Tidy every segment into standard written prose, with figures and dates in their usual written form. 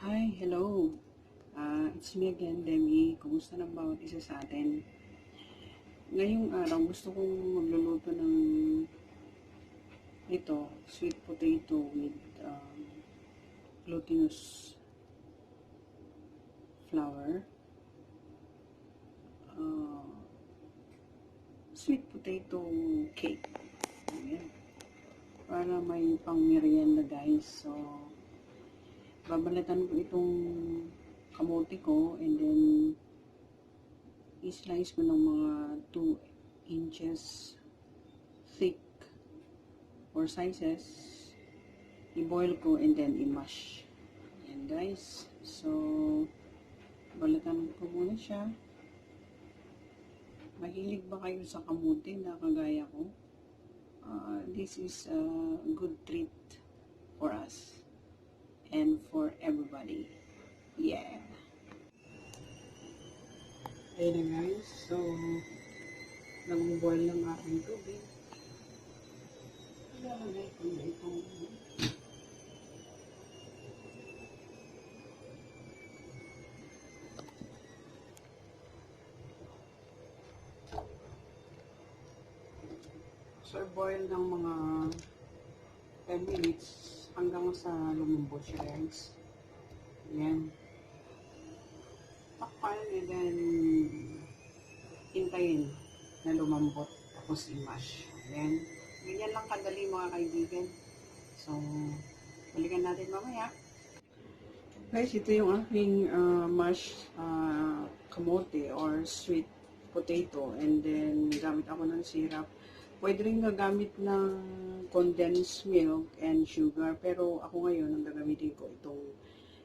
Hi, hello. It's me again, Demi. Kumusta na bawat isa sa atin? Ngayong araw, gusto kong magluluto ng sweet potato with glutinous flour. Uh, Sweet potato cake. Ayan. Para may pang merienda, guys. So, babalatan ko itong kamote ko and then i-slice ko ng mga 2 inches thick or sizes. I-boil ko and then i-mash. Ayan guys. So, balatan ko muna siya. Mahilig ba kayo sa kamote na kagaya ko? This is a good treat for us and for everybody. Yeah. Ayun na guys. So, nag-boil ng aking tubig. Ilalagay ko na itong so, boil ng mga 10 minutes hanggang sa lumambot siya guys. Ayan. Takpan and then hintayin na lumambot tapos i-mash. Ayan. Ganyan lang kadali mga kaibigan. So, balikan natin mamaya. Guys, ito yung aking mashed kamote or sweet potato. And then, gamit ako ng syrup. Pwede rin gagamit ng condensed milk and sugar. Pero ako ngayon, ang gagamitin ko itong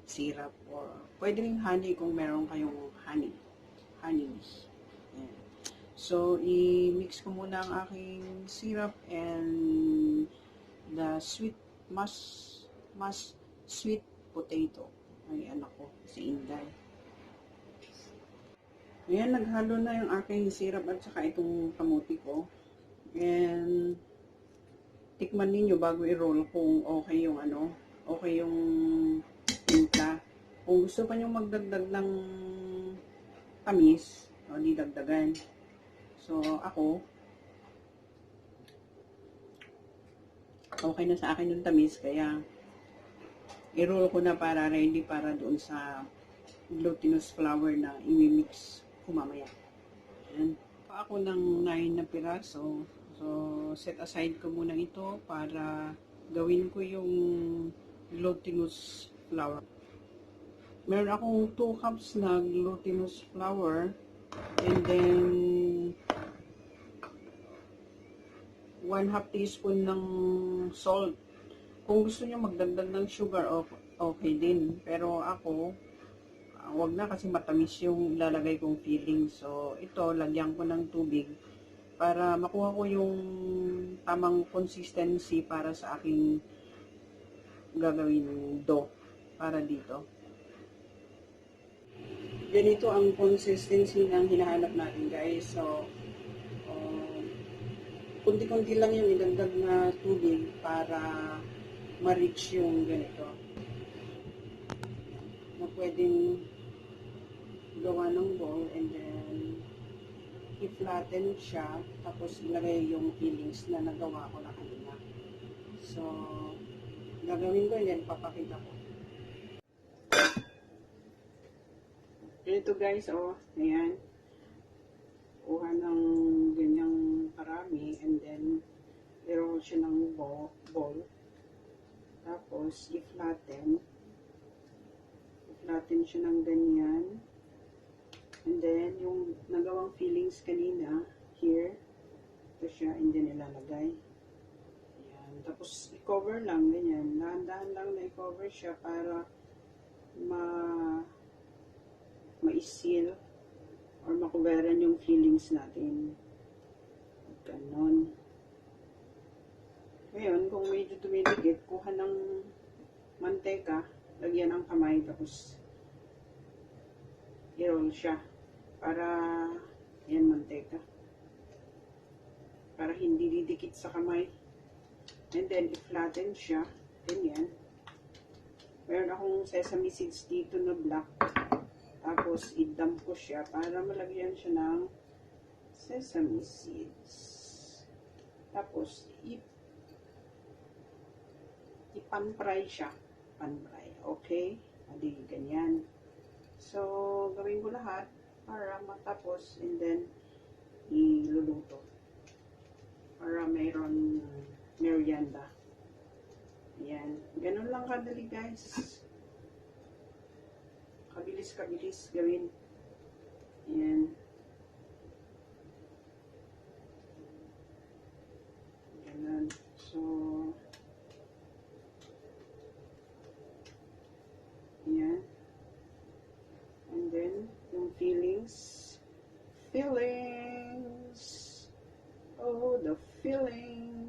syrup. Or pwede rin honey kung meron kayong honey. Honey. Ayan. So, i-mix ko muna ang aking syrup and the sweet sweet potato. Ay, anak ko, si Inday. Ayan, naghalo na yung aking syrup at saka itong kamote ko. And, tikman ninyo bago i-roll kung okay yung okay yung timpla. Kung gusto pa nyo magdagdag ng tamis, di dagdagan. So, ako, okay na sa akin yung tamis, kaya i-roll ko na para ready para doon sa glutinous flour na i-mix ko mamaya. Ayan. Ako ng 9 na piraso. So, set aside ko muna ito para gawin ko yung glutinous flour. Meron akong 2 cups na glutinous flour and then 1/2 teaspoon ng salt. Kung gusto niyo magdagdag ng sugar, okay din. Pero ako, wag na kasi matamis yung ilalagay kong filling. So, ito, lagyan ko ng tubig para makuha ko yung tamang consistency para sa aking gagawin dough para dito. Ganito ang consistency ng hinahanap natin guys. So, kunti-kunti lang yung idagdag na tubig para ma-reach yung ganito. Na pwedeng gawa ng ball and then i-flatten siya tapos ilagay yung fillings na nagawa ko na kanina. So, gagawin ko and then papakita ko. Ito guys, ayan. Kuha ng ganyang karami and then i-roll siya ng ball. Tapos i-flatten siya ng ganyan and then yung nagawang fillings kanina here, ito siya and then ilalagay. Ayan. Tapos i-cover lang ganyan, dahan-dahan lang na i-cover siya para ma-seal or makuveran yung fillings natin. Ganon. Ngayon, kung medyo tumidikit, kuha ng manteka, lagyan ng kamay, tapos i-roll siya. Para, yan, manteka. Para hindi didikit sa kamay. And then, i-flatten siya. Ganyan. Meron akong sesame seeds dito na black. Tapos, i-dump ko siya para malagyan siya ng sesame seeds. Tapos, i-pan-fry siya. Pan-fry. Okay? Adi, ganyan. So, gawin ko lahat para matapos and then iluluto. Para mayroon merienda. Ayan. Ganun lang kadali, guys. Kabilis-kabilis gawin. Ayan. Ganun. So, ayan. And then, yung fillings. Oh, the fillings.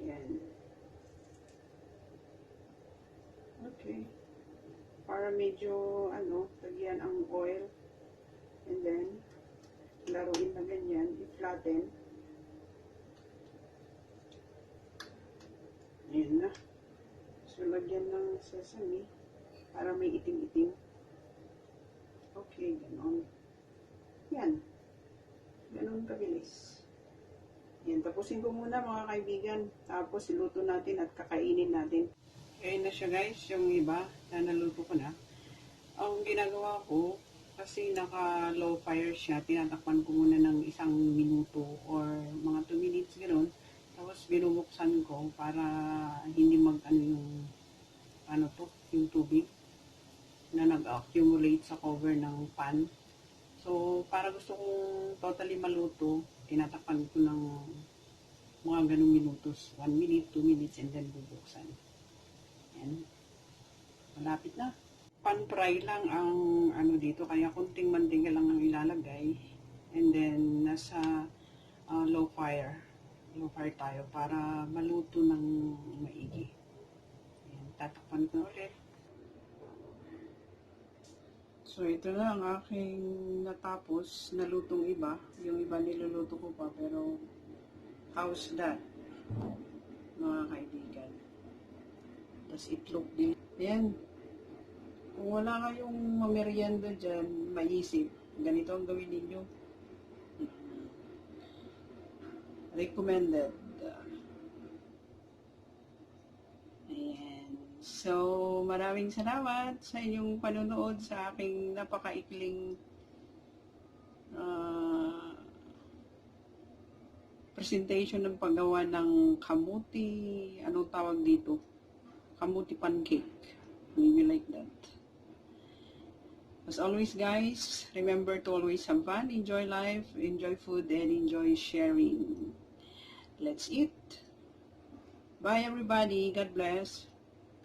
Ayan. Okay. Para medyo, lagyan ang oil. And then, laruin na ganyan. I-flatten. Ayan na. So, lagyan ng sesame para may itim-itim. Okay, ganon. Yan. Ganon kabilis. Yan, tapusin ko muna mga kaibigan. Tapos, iluto natin at kakainin natin. Okay na siya guys, yung iba na naluto ko na. Ang ginagawa ko, kasi naka low fire siya, tinatakpan ko muna ng 1 minuto or mga 2 minutes gano'n. Tapos binubuksan ko para hindi yung tubig na nag-accumulate sa cover ng pan. So, para gusto kong totally maluto, tinatakpan ko ng mga ganung minutos. 1 minute, 2 minutes, and then bubuksan. Yan. Malapit na. Pan-fry lang ang dito, kaya kunting mantika lang ang ilalagay. And then, nasa low fire. Low fire tayo para maluto ng maigi. Yan. Tatakpan ko ulit. So, ito na ang aking natapos na lutong iba. Yung iba niluluto ko pa, pero how's that, mga kaibigan? Tapos itlog din. Ayan. Kung wala kayong mamerienda dyan, maisip, ganito ang gawin ninyo. Recommended. Ayan. So, maraming salamat sa inyong panonood sa aking napakaikling presentation ng paggawa ng kamuti, anong tawag dito? Kamuti pancake. Maybe like that. As always guys, remember to always have fun, enjoy life, enjoy food, and enjoy sharing. Let's eat. Bye everybody. God bless.